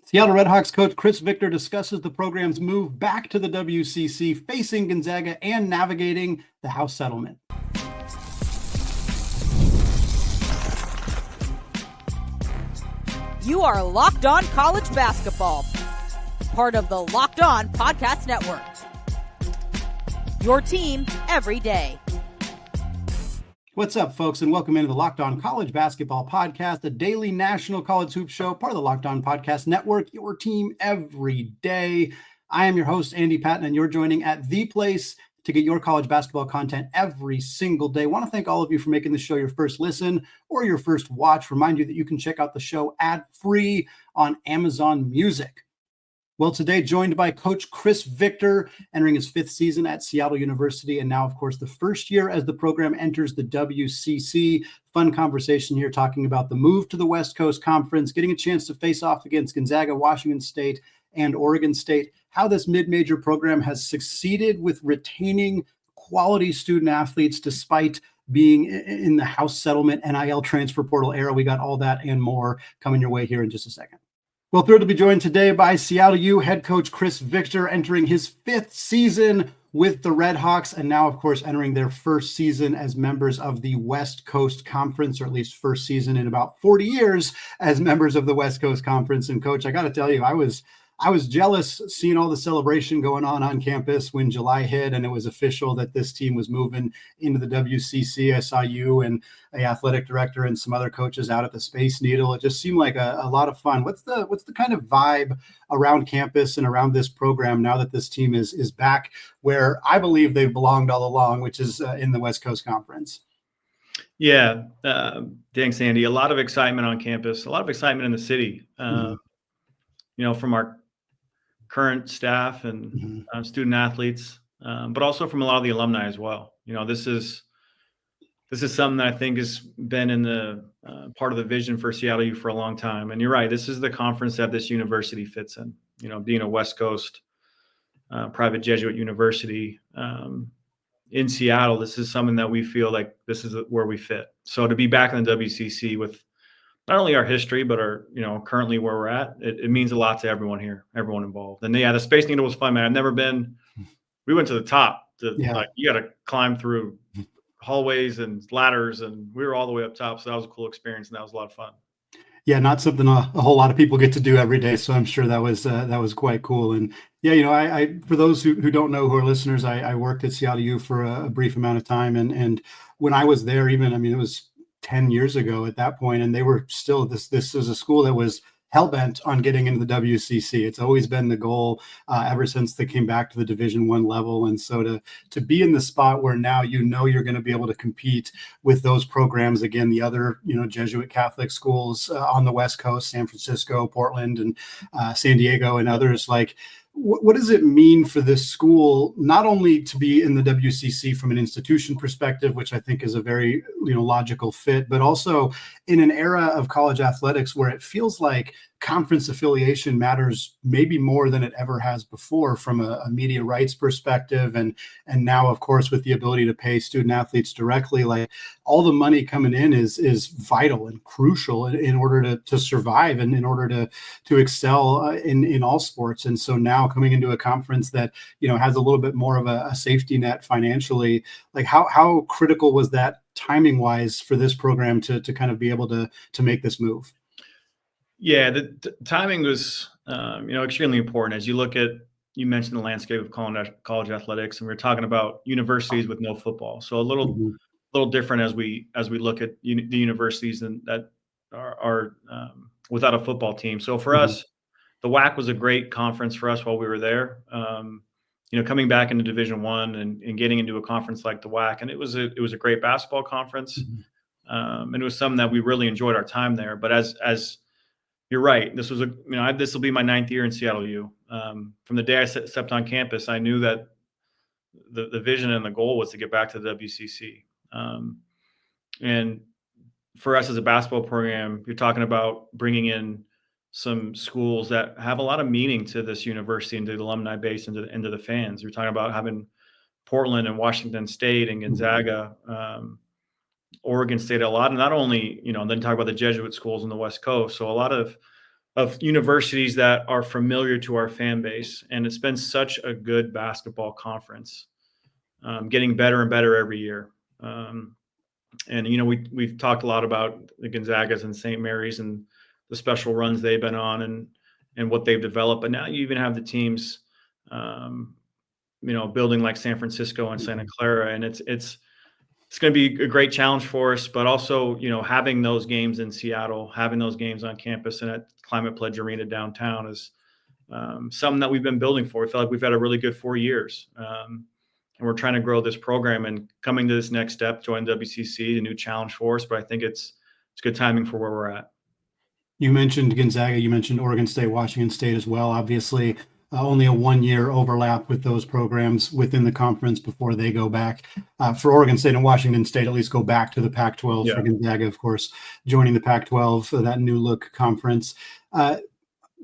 Seattle Redhawks coach Chris Victor discusses the program's move back to the WCC, facing Gonzaga and navigating the house settlement. You are Locked On College Basketball, part of the Locked On Podcast Network. Your team every day. What's up, folks, and welcome into the Locked On College Basketball Podcast, a daily national college hoop show, part of the Locked On Podcast Network, your team every day. I am your host, Andy Patton, and you're joining at the place to get your college basketball content every single day. I want to thank all of you for making the show your first listen or your first watch. Remind you that you can check out the show ad-free on Amazon Music. Well, today joined by Coach Chris Victor, entering his fifth season at Seattle University, and now, of course, the first year as the program enters the WCC. Fun conversation here talking about the move to the West Coast Conference, getting a chance to face off against Gonzaga, Washington State, and Oregon State, how this mid-major program has succeeded with retaining quality student athletes despite being in the house settlement, NIL transfer portal era. We got all that and more coming your way here in just a second. Well, thrilled to be joined today by Seattle U head coach Chris Victor, entering his fifth season with the Redhawks, and now, of course, entering their first season as members of the West Coast Conference, or at least first season in about 40 years as members of the West Coast Conference. And, Coach, I got to tell you, I was jealous seeing all the celebration going on campus when July hit and it was official that this team was moving into the WCC. I saw you and the athletic director and some other coaches out at the Space Needle. It just seemed like a lot of fun. What's the kind of vibe around campus and around this program now that this team is back where I believe they've belonged all along, which is in the West Coast Conference? Yeah. Thanks, Andy. A lot of excitement on campus, a lot of excitement in the city, from our current staff and student athletes, but also from a lot of the alumni as well. This is something that I think has been in the part of the vision for Seattle U for a long time. And you're right, this is the conference that this university fits in. Being a West Coast private Jesuit university in Seattle, this is something that we feel like this is where we fit. So to be back in the WCC with not only our history, but our, currently where we're at, it means a lot to everyone here, everyone involved. And yeah, the Space Needle was fun, man. I've never been, we went to the top like, you got to climb through hallways and ladders, and we were all the way up top. So that was a cool experience. And that was a lot of fun. Yeah. Not something a whole lot of people get to do every day. So I'm sure that was quite cool. And yeah, I for those who don't know, who are listeners, I worked at Seattle U for a brief amount of time. And when I was there, it was 10 years ago at that point, and they were still this was a school that was hell-bent on getting into the WCC. It's always been the goal ever since they came back to the Division I level. And so to be in the spot where now you're going to be able to compete with those programs again, the other Jesuit Catholic schools on the West Coast, San Francisco, Portland, and San Diego, and others, like, what does it mean for this school not only to be in the WCC from an institution perspective, which I think is a very logical fit, but also in an era of college athletics where it feels like conference affiliation matters maybe more than it ever has before from a media rights perspective, and now, of course, with the ability to pay student athletes directly, like, all the money coming in is vital and crucial in order to survive and in order to excel in all sports. And so now coming into a conference that has a little bit more of a safety net financially, like how critical was that timing wise for this program to kind of be able to make this move? Yeah, the timing was, extremely important. As you mentioned the landscape of college athletics, and we're talking about universities with no football. So a little different as we look at the universities that are without a football team. So for us, the WAC was a great conference for us while we were there. Coming back into Division I and getting into a conference like the WAC, and it was a great basketball conference, and it was something that we really enjoyed our time there. But as you're right, this was this will be my 9th year in Seattle U. From the day I stepped on campus, I knew that the vision and the goal was to get back to the WCC. And for us as a basketball program, you're talking about bringing in some schools that have a lot of meaning to this university and to the alumni base and to the fans. You're talking about having Portland and Washington State and Gonzaga, Oregon State, a lot, and not only, then talk about the Jesuit schools on the West Coast. So a lot of of universities that are familiar to our fan base. And it's been such a good basketball conference, getting better and better every year. And, we've talked a lot about the Gonzagas and St. Mary's and the special runs they've been on and what they've developed. But now you even have the teams, building like San Francisco and Santa Clara. And it's going to be a great challenge for us, but also, having those games in Seattle, having those games on campus and at Climate Pledge Arena downtown is something that we've been building for. We feel like we've had a really good 4 years. And we're trying to grow this program and coming to this next step, join WCC, a new challenge for us. But I think it's good timing for where we're at. You mentioned Gonzaga, you mentioned Oregon State, Washington State as well. Obviously, only a 1-year overlap with those programs within the conference before they go back. For Oregon State and Washington State, at least go back to the Pac-12. Yeah. For Gonzaga, of course, joining the Pac-12 for that new look conference.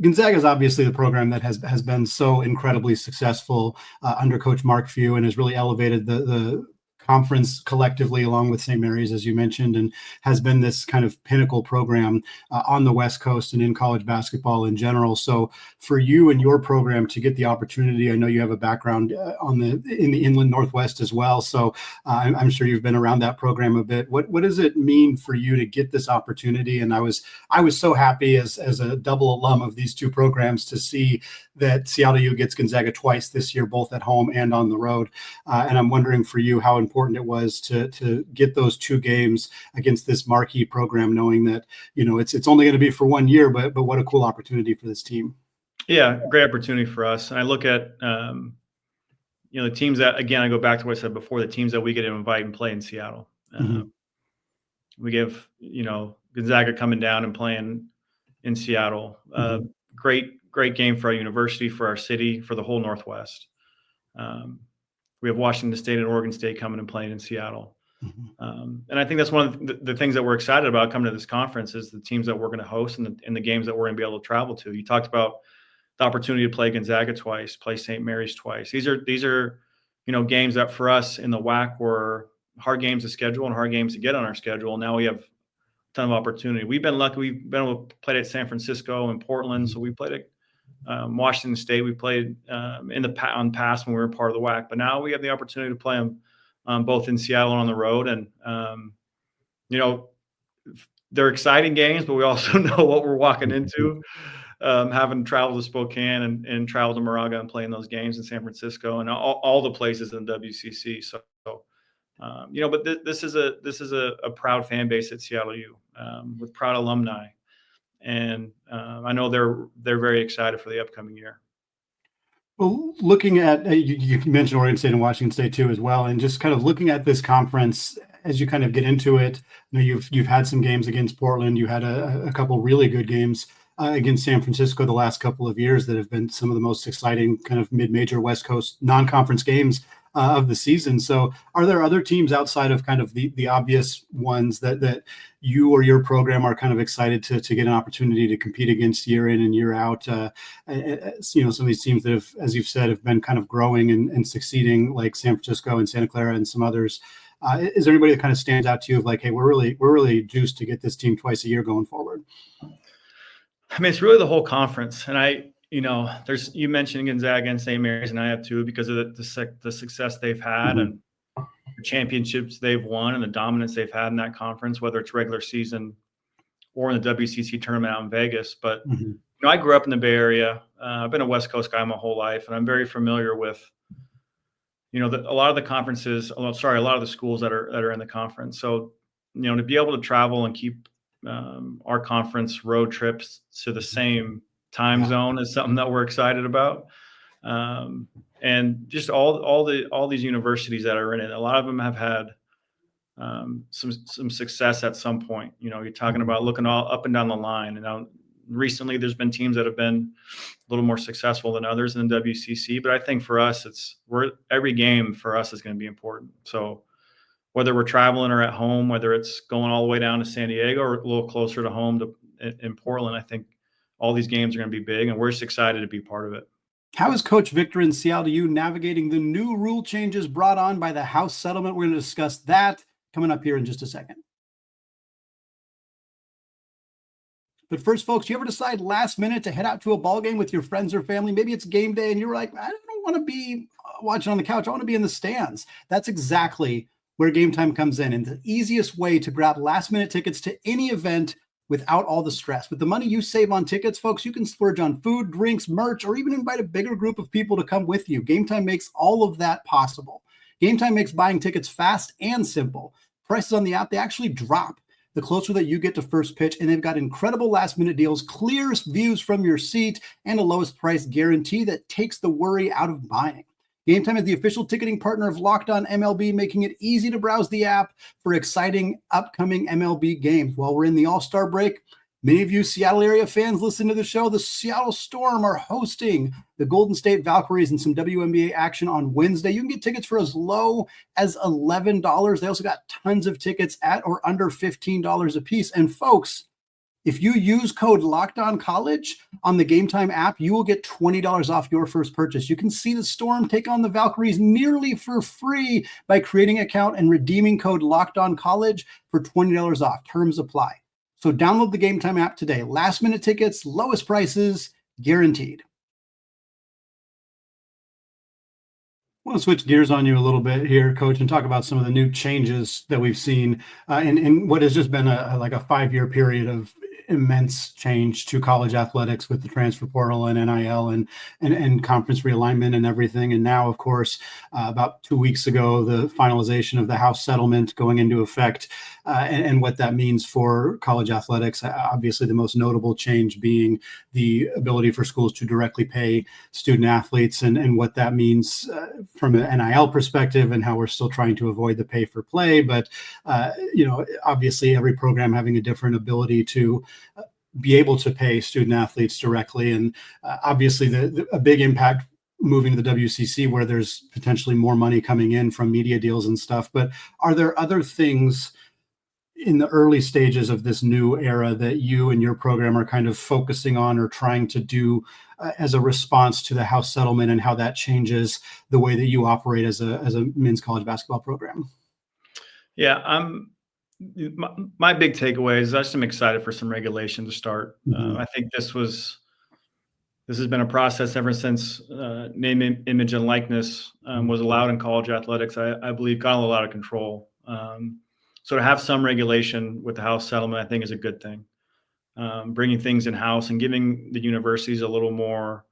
Gonzaga is obviously the program that has been so incredibly successful under Coach Mark Few and has really elevated the conference collectively, along with St. Mary's, as you mentioned, and has been this kind of pinnacle program on the West Coast and in college basketball in general. So for you and your program to get the opportunity, I know you have a background in the Inland Northwest as well. So I'm sure you've been around that program a bit. What does it mean for you to get this opportunity? And I was so happy as a double alum of these two programs to see that Seattle U gets Gonzaga twice this year, both at home and on the road. And I'm wondering for you how important it was to get those two games against this marquee program, knowing that, it's only going to be for 1 year, but what a cool opportunity for this team. Yeah, great opportunity for us. And I look at, the teams that, again, I go back to what I said before, the teams that we get to invite and play in Seattle. We give, Gonzaga coming down and playing in Seattle. Great game for our university, for our city, for the whole Northwest. We have Washington State and Oregon State coming and playing in Seattle. And I think that's one of the things that we're excited about coming to this conference is the teams that we're going to host and the games that we're going to be able to travel to. You talked about the opportunity to play Gonzaga twice, play St. Mary's twice. These are games that for us in the WAC were hard games to schedule and hard games to get on our schedule. Now we have a ton of opportunity. We've been lucky. We've been able to play at San Francisco and Portland. So we played at Washington State. We played on the past when we were part of the WAC, but now we have the opportunity to play them both in Seattle and on the road. And, they're exciting games, but we also know what we're walking into, having traveled to Spokane and traveled to Moraga and playing those games in San Francisco and all the places in the WCC. So, but this is a proud fan base at Seattle U with proud alumni. And I know they're very excited for the upcoming year. Well, looking at you mentioned Oregon State and Washington State too as well, and just kind of looking at this conference as you kind of get into it. You've had some games against Portland. You had a couple really good games against San Francisco the last couple of years that have been some of the most exciting kind of mid-major West Coast non-conference games of the season. So are there other teams outside of kind of the obvious ones that you or your program are kind of excited to get an opportunity to compete against year in and year out? Some of these teams that have, as you've said, have been kind of growing and succeeding, like San Francisco and Santa Clara and some others. Is there anybody that kind of stands out to you of like, hey, we're really juiced to get this team twice a year going forward? I mean, it's really the whole conference. And you mentioned Gonzaga and St. Mary's, and I have too, because of the success they've had and the championships they've won and the dominance they've had in that conference, whether it's regular season or in the WCC tournament out in Vegas. But I grew up in the Bay Area. I've been a West Coast guy my whole life, and I'm very familiar with a lot of the conferences. A lot of the schools that are in the conference. So to be able to travel and keep our conference road trips to the same time zone is something that we're excited about. And just all these universities that are in it, a lot of them have had some success at some point. You're talking about looking all up and down the line. And recently there's been teams that have been a little more successful than others in the WCC. But I think for us, every game for us is going to be important. So whether we're traveling or at home, whether it's going all the way down to San Diego or a little closer to home in Portland, I think all these games are going to be big, and we're just excited to be part of it. How is Coach Victor in Seattle U navigating the new rule changes brought on by the House settlement? We're going to discuss that coming up here in just a second. But first, folks, you ever decide last minute to head out to a ball game with your friends or family? Maybe it's game day and you're like, I don't want to be watching on the couch. I want to be in the stands. That's exactly where Gametime comes in. And the easiest way to grab last minute tickets to any event without all the stress. With the money you save on tickets, folks, you can splurge on food, drinks, merch, or even invite a bigger group of people to come with you. Gametime makes all of that possible. Gametime makes buying tickets fast and simple. Prices on the app, they actually drop the closer that you get to first pitch, and they've got incredible last minute deals, clear views from your seat, and a lowest price guarantee that takes the worry out of buying. Gametime is the official ticketing partner of Locked On MLB, making it easy to browse the app for exciting upcoming MLB games. While we're in the All-Star break, many of you Seattle area fans listen to the show. The Seattle Storm are hosting the Golden State Valkyries in some WNBA action on Wednesday. You can get tickets for as low as $11. They also got tons of tickets at or under $15 a piece. And folks, if you use code LOCKEDONCollege on the Gametime app, you will get $20 off your first purchase. You can see the Storm take on the Valkyries nearly for free by creating an account and redeeming code LOCKEDONCollege for $20 off. Terms apply. So download the Gametime app today. Last minute tickets, lowest prices, guaranteed. I want to switch gears on you a little bit here, Coach, and talk about some of the new changes that we've seen in what has just been a 5-year period of immense change to college athletics with the transfer portal and NIL and conference realignment and everything. And now, of course, about 2 weeks ago, the finalization of the House settlement going into effect and what that means for college athletics. Obviously, the most notable change being the ability for schools to directly pay student athletes and what that means from an NIL perspective and how we're still trying to avoid the pay for play. But, obviously every program having a different ability to be able to pay student athletes directly. And obviously a big impact moving to the WCC where there's potentially more money coming in from media deals and stuff. But are there other things in the early stages of this new era that you and your program are kind of focusing on or trying to do as a response to the House settlement and how that changes the way that you operate as a men's college basketball program? Yeah, my big takeaway is I'm excited for some regulation to start. Mm-hmm. I think this has been a process ever since name, image, and likeness was allowed in college athletics. I believe got a lot out of control. So to have some regulation with the House settlement, I think is a good thing. Bringing things in house and giving the universities a little more,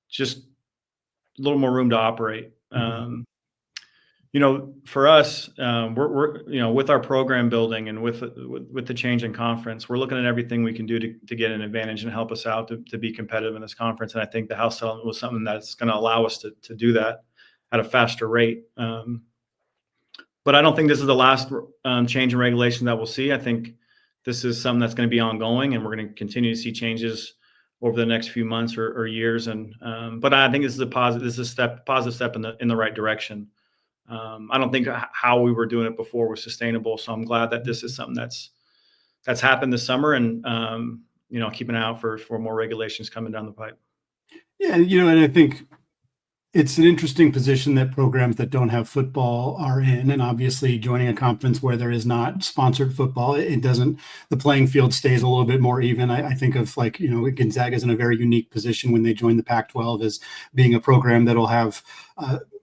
just a little more room to operate. For us, we're with our program building and with the change in conference, we're looking at everything we can do to get an advantage and help us out to be competitive in this conference. And I think the House settlement was something that's going to allow us to do that at a faster rate. But I don't think this is the last change in regulation that we'll see. I think this is something that's going to be ongoing, and we're going to continue to see changes over the next few months or years. But I think this is a positive step in the right direction. I don't think how we were doing it before was sustainable. So I'm glad that this is something that's happened this summer, and keeping an eye out for more regulations coming down the pipe. Yeah, and I think it's an interesting position that programs that don't have football are in, and obviously joining a conference where there is not sponsored football, the playing field stays a little bit more even. I think of Gonzaga is in a very unique position when they join the Pac-12 as being a program that'll have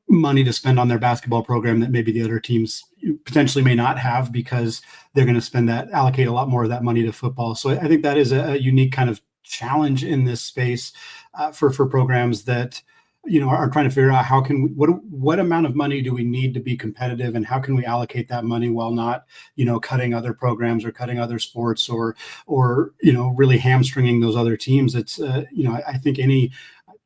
money to spend on their basketball program that maybe the other teams potentially may not have because they're going to allocate a lot more of that money to football. So I think that is a unique kind of challenge in this space for programs that are trying to figure out what amount of money do we need to be competitive, and how can we allocate that money while not, cutting other programs or cutting other sports or really hamstringing those other teams. It's, I think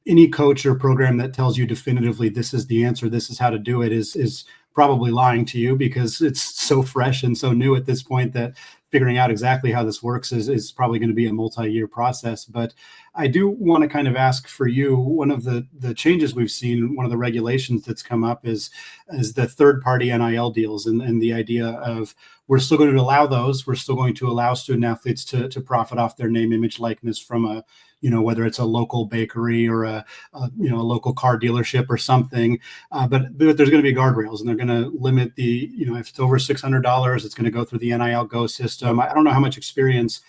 any coach or program that tells you definitively this is the answer, this is how to do it is probably lying to you, because it's so fresh and so new at this point that figuring out exactly how this works is probably going to be a multi-year process. But I do want to kind of ask for you, one of the changes we've seen, one of the regulations that's come up is the third-party NIL deals and the idea of we're still going to allow those. We're still going to allow student athletes to profit off their name, image, likeness from a, whether it's a local bakery or a local car dealership or something. But there's going to be guardrails, and they're going to limit the, if it's over $600, it's going to go through the NIL Go system. I don't know how much experience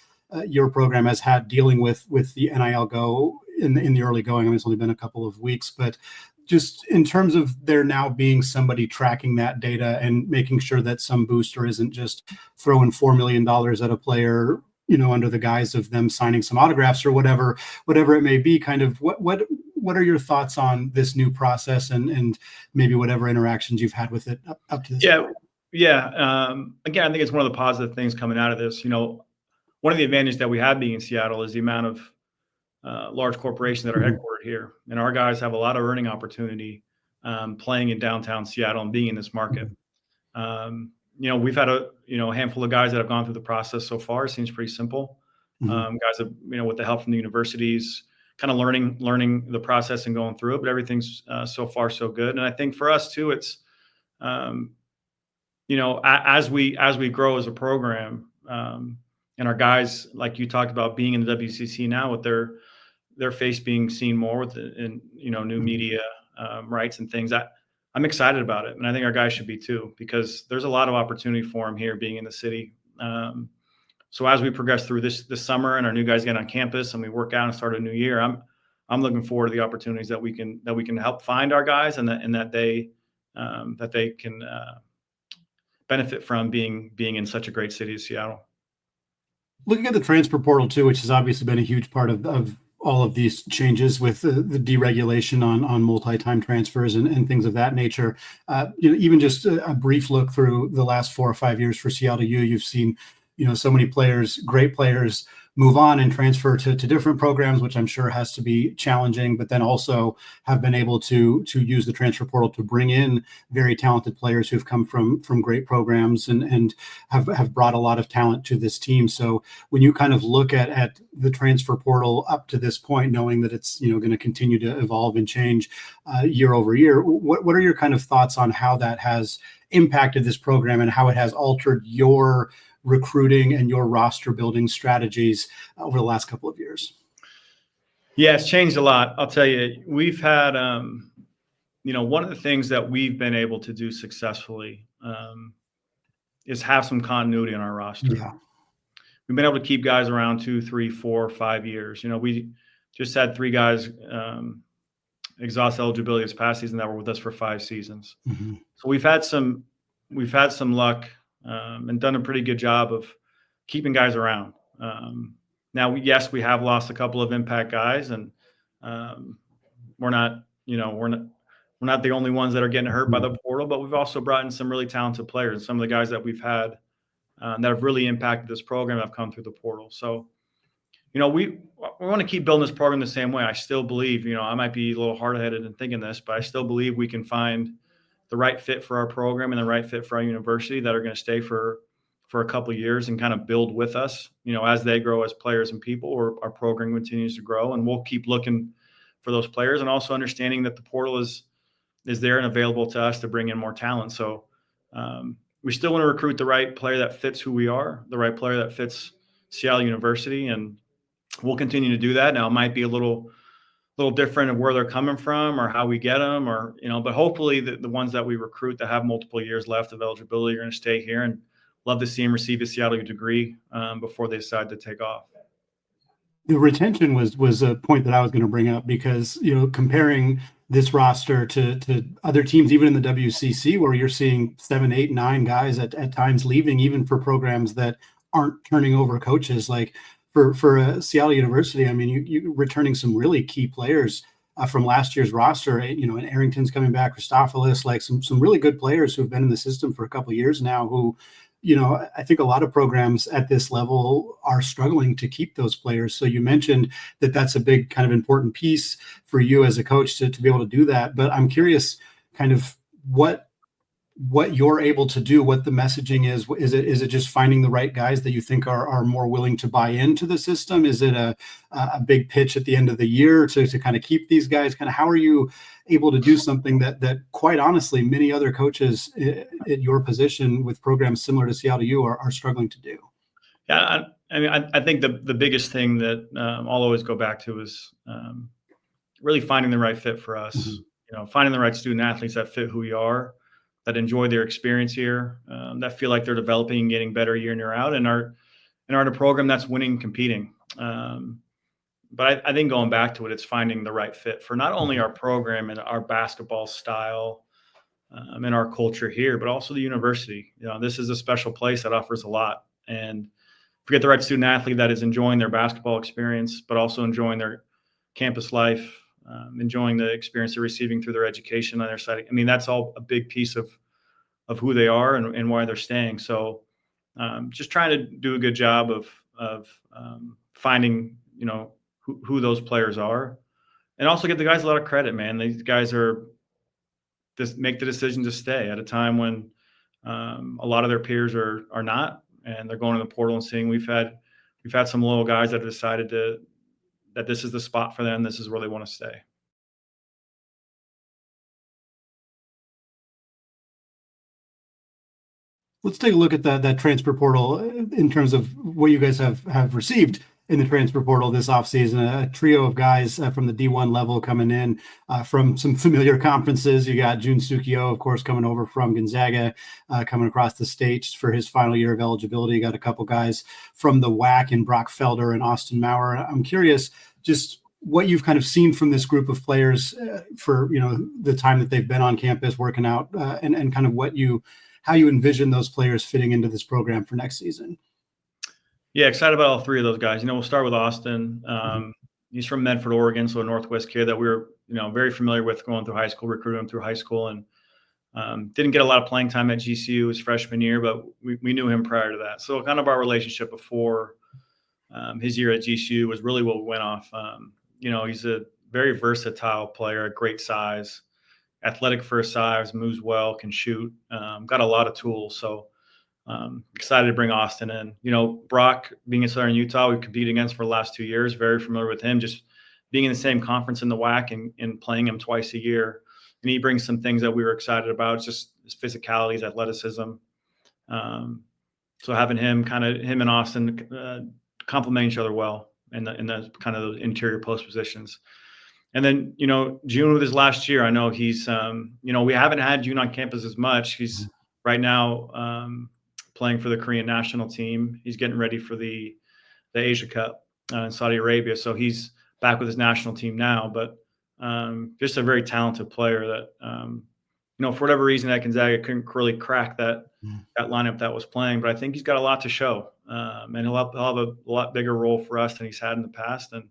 your program has had dealing with the NIL Go in the early going. I mean, it's only been a couple of weeks, but just in terms of there now being somebody tracking that data and making sure that some booster isn't just throwing $4 million at a player, under the guise of them signing some autographs or whatever it may be. Kind of what are your thoughts on this new process and maybe whatever interactions you've had with it up to this point? Yeah. Again, I think it's one of the positive things coming out of this. One of the advantages that we have being in Seattle is the amount of large corporations that are headquartered here. And our guys have a lot of earning opportunity playing in downtown Seattle and being in this market. We've had a handful of guys that have gone through the process so far. It seems pretty simple. Guys have, with the help from the universities, kind of learning the process and going through it, but everything's so far so good. And I think for us too, it's, as we grow as a program, and our guys, like you talked about, being in the WCC now with their face being seen more with new media rights and things. I'm excited about it, and I think our guys should be too, because there's a lot of opportunity for them here being in the city. So as we progress through this summer and our new guys get on campus and we work out and start a new year, I'm looking forward to the opportunities that we can help find our guys and that they can benefit from being in such a great city as Seattle. Looking at the transfer portal too, which has obviously been a huge part of all of these changes with the deregulation on multi-time transfers and things of that nature. Even just a brief look through the last 4 or 5 years for Seattle U, you've seen, so many players, great players, move on and transfer to different programs, which I'm sure has to be challenging, but then also have been able to use the transfer portal to bring in very talented players who've come from great programs and have brought a lot of talent to this team. So when you kind of look at the transfer portal up to this point, knowing that it's, going to continue to evolve and change year over year, what are your kind of thoughts on how that has impacted this program and how it has altered your recruiting and your roster building strategies over the last couple of years? Yeah, it's changed a lot. I'll tell you, we've had, one of the things that we've been able to do successfully is have some continuity in our roster. Yeah. We've been able to keep guys around 2, 3, 4, 5 years. We just had 3 guys exhaust eligibility this past season that were with us for 5 seasons. Mm-hmm. So we've had some luck and done a pretty good job of keeping guys around. Now, yes, we have lost a couple of impact guys, and we're not the only ones that are getting hurt by the portal, but we've also brought in some really talented players. Some of the guys that we've had that have really impacted this program have come through the portal. So, we want to keep building this program the same way. I still believe, I might be a little hard-headed in thinking this, but I still believe we can find the right fit for our program and the right fit for our university that are going to stay for a couple of years and kind of build with us, as they grow as players and people, or our program continues to grow. And we'll keep looking for those players, and also understanding that the portal is there and available to us to bring in more talent. So we still want to recruit the right player that fits who we are, the right player that fits Seattle University, and we'll continue to do that. Now, it might be a little different of where they're coming from or how we get them, or, but hopefully the ones that we recruit that have multiple years left of eligibility are going to stay here, and love to see them receive a Seattle degree before they decide to take off. The retention was a point that I was going to bring up, because, comparing this roster to other teams, even in the WCC, where you're seeing 7, 8, 9 guys at times leaving, even for programs that aren't turning over coaches, like for Seattle University, I mean, you returning some really key players from last year's roster, and Arrington's coming back, Christophilus, like some really good players who have been in the system for a couple of years now, who, I think a lot of programs at this level are struggling to keep those players. So you mentioned that that's a big kind of important piece for you as a coach to be able to do that. But I'm curious kind of what what you're able to do, what the messaging is. Is it just finding the right guys that you think are more willing to buy into the system? Is it a big pitch at the end of the year to kind of keep these guys? Kind of how are you able to do something that quite honestly many other coaches at your position with programs similar to Seattle U are struggling to do? Yeah, I think the biggest thing that I'll always go back to is really finding the right fit for us. Mm-hmm. Finding the right student athletes that fit who we are, that enjoy their experience here, that feel like they're developing and getting better year in, year out, and are in a program that's winning and competing. But I think going back to it, it's finding the right fit for not only our program and our basketball style and our culture here, but also the university. This is a special place that offers a lot. And if we get the right student athlete that is enjoying their basketball experience, but also enjoying their campus life, enjoying the experience they're receiving through their education on their side. I mean, that's all a big piece of who they are and why they're staying. So just trying to do a good job of finding, who those players are, and also give the guys a lot of credit, man. These guys just make the decision to stay at a time when a lot of their peers are not, and they're going to the portal and seeing we've had some loyal guys that have decided that this is the spot for them. This is where they want to stay. Let's take a look at that transfer portal in terms of what you guys have received in the transfer portal this offseason. A trio of guys from the D1 level coming in from some familiar conferences. You got Jun Seok Yeo, of course, coming over from Gonzaga, coming across the state for his final year of eligibility. You got a couple guys from the WAC in Brock Felder and Austin Maurer. I'm curious just what you've kind of seen from this group of players for the time that they've been on campus working out, and kind of how you envision those players fitting into this program for next season. Yeah, excited about all three of those guys. We'll start with Austin. He's from Medford, Oregon, so a Northwest kid that we were, very familiar with going through high school, recruited him through high school, and didn't get a lot of playing time at GCU his freshman year, but we knew him prior to that. So kind of our relationship before his year at GCU was really what we went off. He's a very versatile player, a great size, athletic for his size, moves well, can shoot, got a lot of tools. So excited to bring Austin in. Brock, being in Southern Utah, we've competed against for the last 2 years, very familiar with him, just being in the same conference in the WAC and playing him twice a year. And he brings some things that we were excited about, just his physicality, his athleticism. So having him and Austin complement each other well in the kind of those interior post positions. And then, Jun with his last year, I know he's, we haven't had Jun on campus as much. He's right now playing for the Korean national team. He's getting ready for the Asia Cup in Saudi Arabia. So he's back with his national team now, but just a very talented player that, for whatever reason at Gonzaga couldn't really crack that lineup that was playing. But I think he's got a lot to show, and he'll have a lot bigger role for us than he's had in the past. And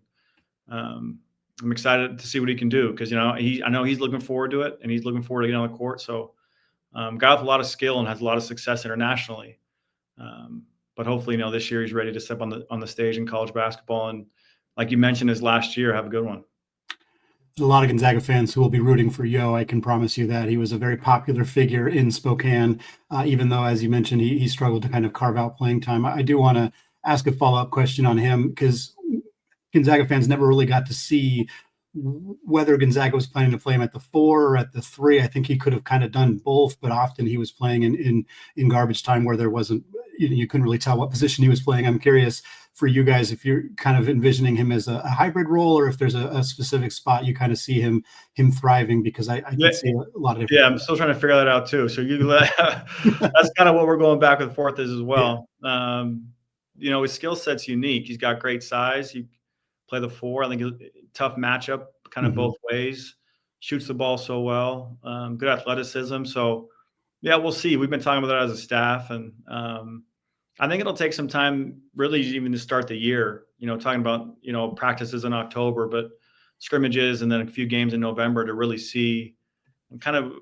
I'm excited to see what he can do because, I know he's looking forward to it and he's looking forward to getting on the court. So guy with a lot of skill and has a lot of success internationally. But hopefully, this year he's ready to step on the stage in college basketball. And like you mentioned, his last year, have a good one. There's a lot of Gonzaga fans who will be rooting for Yeo. I can promise you that. He was a very popular figure in Spokane, even though, as you mentioned, he struggled to kind of carve out playing time. I do want to ask a follow-up question on him because Gonzaga fans never really got to see whether Gonzaga was planning to play him at the 4 or at the 3. I think he could have kind of done both, but often he was playing in garbage time where there wasn't, you couldn't really tell what position he was playing. I'm curious for you guys if you're kind of envisioning him as a hybrid role or if there's a specific spot you kind of see him thriving, because I can see a lot of different. Yeah, I'm still trying to figure that out too. So that's kind of what we're going back and forth is as well. Yeah. His skill set's unique. He's got great size. He play the 4. I think tough matchup, kind of both ways. Shoots the ball so well. Good athleticism. So, yeah, we'll see. We've been talking about that as a staff, and I think it'll take some time, really, even to start the year. Talking about practices in October, but scrimmages and then a few games in November to really see kind of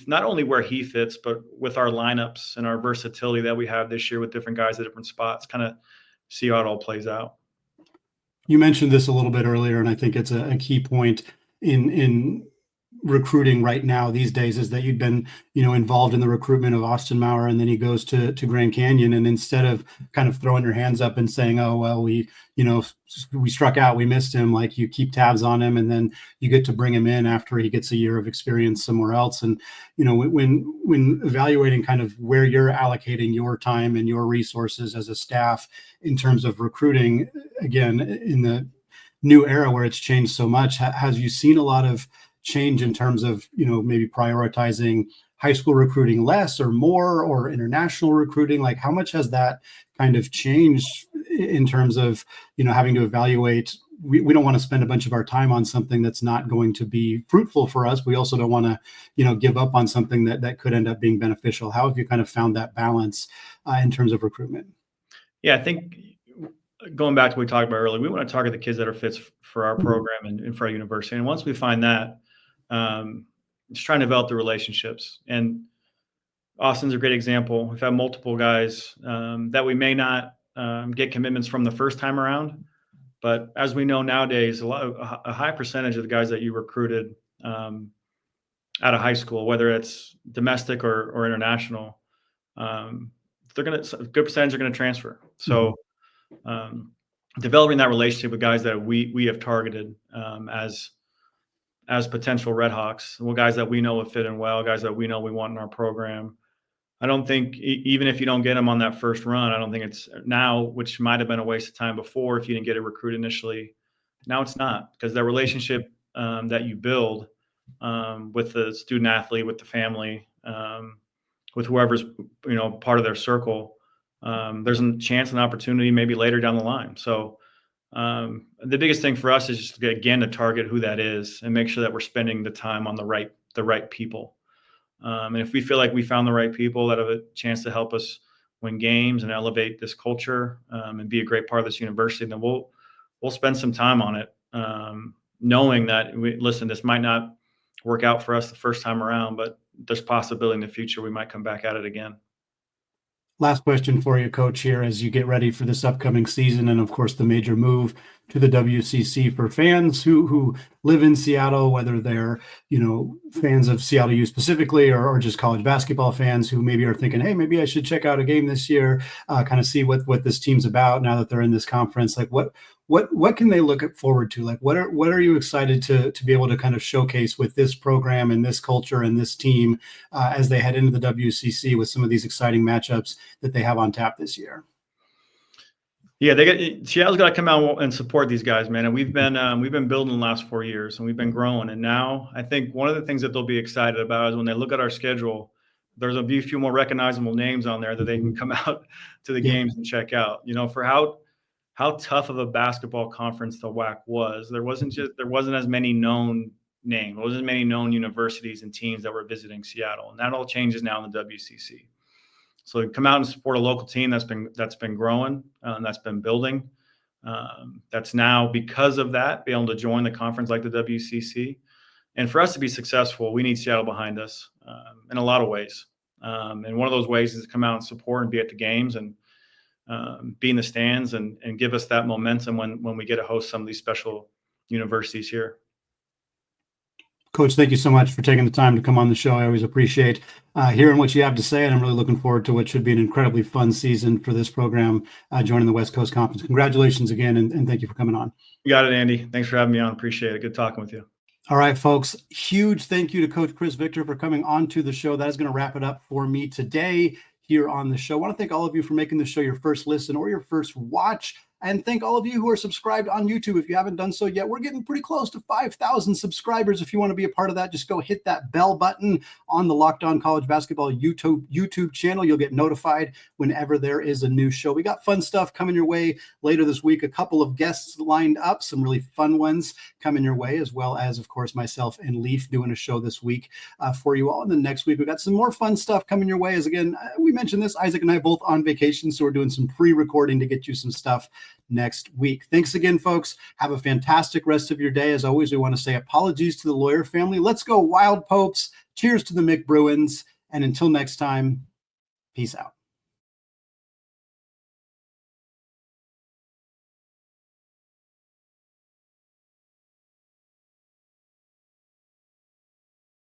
not only where he fits, but with our lineups and our versatility that we have this year with different guys at different spots. Kind of see how it all plays out. You mentioned this a little bit earlier, and I think it's a key point in recruiting right now these days is that you'd been, involved in the recruitment of Austin Maurer, and then he goes to Grand Canyon, and instead of kind of throwing your hands up and saying, oh, well, we struck out, we missed him, like you keep tabs on him, and then you get to bring him in after he gets a year of experience somewhere else. And, when evaluating kind of where you're allocating your time and your resources as a staff in terms of recruiting, again, in the new era where it's changed so much, has you seen a lot of change in terms of, maybe prioritizing high school recruiting less or more, or international recruiting? Like, how much has that kind of changed in terms of, having to evaluate? We don't want to spend a bunch of our time on something that's not going to be fruitful for us. We also don't want to, give up on something that could end up being beneficial. How have you kind of found that balance in terms of recruitment? Yeah, I think going back to what we talked about earlier, we want to target the kids that are fits for our program and for our university. And once we find that, just trying to develop the relationships. And Austin's a great example. We've had multiple guys that we may not get commitments from the first time around, but as we know nowadays, a high percentage of the guys that you recruited out of high school, whether it's domestic or international, a good percentage are going to transfer. So developing that relationship with guys that we have targeted as potential Redhawks, guys that we know will fit in well, guys that we know we want in our program. I don't think, even if you don't get them on that first run, I don't think it's now, which might have been a waste of time before if you didn't get a recruit initially. Now it's not, because that relationship that you build with the student athlete, with the family, with whoever's part of their circle, there's a chance and opportunity maybe later down the line. So the biggest thing for us is just to target who that is and make sure that we're spending the time on the right people. And if we feel like we found the right people that have a chance to help us win games and elevate this culture and be a great part of this university, then we'll spend some time on it, knowing that this might not work out for us the first time around, but there's possibility in the future we might come back at it again. Last question for you, Coach, here as you get ready for this upcoming season, and of course the major move to the WCC for fans who live in Seattle, whether they're fans of Seattle U specifically or just college basketball fans who maybe are thinking, hey, maybe I should check out a game this year, kind of see what this team's about now that they're in this conference. Like what can they look forward to? Like what are you excited to be able to kind of showcase with this program and this culture and this team as they head into the WCC with some of these exciting matchups that they have on tap this year? Yeah, Seattle's got to come out and support these guys, man. And we've been building the last 4 years, and we've been growing. And now I think one of the things that they'll be excited about is when they look at our schedule, there's a few more recognizable names on there that they can come out to the games and check out. For how tough of a basketball conference the WAC was. There wasn't as many known names, there wasn't as many known universities and teams that were visiting Seattle, and that all changes now in the WCC. So come out and support a local team that's been growing, that's been building. That's now, because of that, be able to join the conference like the WCC. And for us to be successful, we need Seattle behind us in a lot of ways. And one of those ways is to come out and support and be at the games and be in the stands and give us that momentum when we get to host some of these special universities here. Coach, thank you so much for taking the time to come on the show. I always appreciate hearing what you have to say, and I'm really looking forward to what should be an incredibly fun season for this program joining the West Coast Conference. Congratulations again, and thank you for coming on. You got it, Andy. Thanks for having me on. Appreciate it. Good talking with you. All right, folks. Huge thank you to Coach Chris Victor for coming on to the show. That is going to wrap it up for me today here on the show. I want to thank all of you for making the show your first listen or your first watch. And thank all of you who are subscribed on YouTube. If you haven't done so yet, we're getting pretty close to 5,000 subscribers. If you want to be a part of that, just go hit that bell button on the Locked On College Basketball YouTube channel. You'll get notified whenever there is a new show. We got fun stuff coming your way later this week. A couple of guests lined up, some really fun ones coming your way, as well as, of course, myself and Leaf doing a show this week for you all. And then next week, we got some more fun stuff coming your way. As again, we mentioned this, Isaac and I both on vacation, so we're doing some pre-recording to get you some stuff next week. Thanks again, folks. Have a fantastic rest of your day. As always, we want to say apologies to the Lawyer family. Let's go Wild Popes. Cheers to the Mick Bruins. And until next time, peace out.